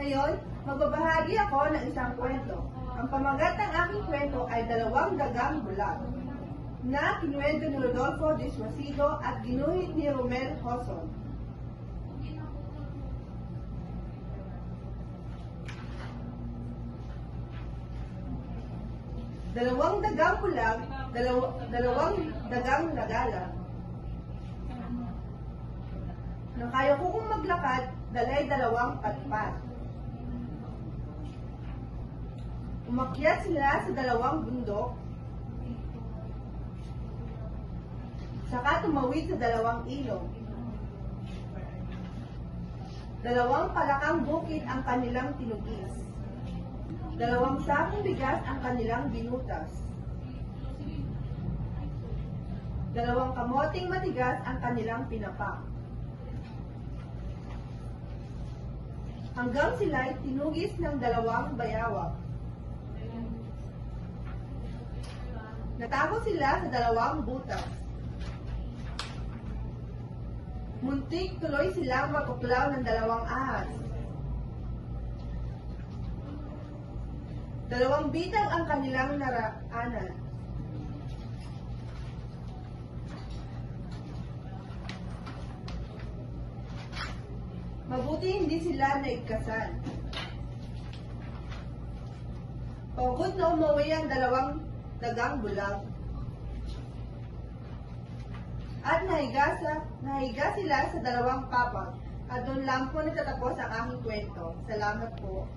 Ngayon, magbabahagi ako ng isang kwento. Ang pamagat ng aking kwento ay Dalawang Dagang Bulag na kinuwento ni Rodolfo Deswasido at ginuhit ni Romel Hoson. Dalawang dagang bulag, dalawang dagang nagala. Nang kaya ko kong maglakad, dalay dalawang patpat. Umakyat sila sa dalawang bundok, saka tumawid sa dalawang ilog. Dalawang palakang bukid ang kanilang tinugis. Dalawang sakong bigas ang kanilang binutas. Dalawang kamoting matigas ang kanilang pinapak. Hanggang sila'y tinugis ng dalawang bayawak. Natakot sila sa dalawang butas. Muntik tuloy silang matuklaw ng dalawang ahas. Dalawang bitag ang kanilang naraanan. Mabuti hindi sila naigkasan. Pagod na umuwi ang dalawang dagang bulag. At nahiga sila sa dalawang papak. At doon lang po natatapos ang aking kwento. Salamat po.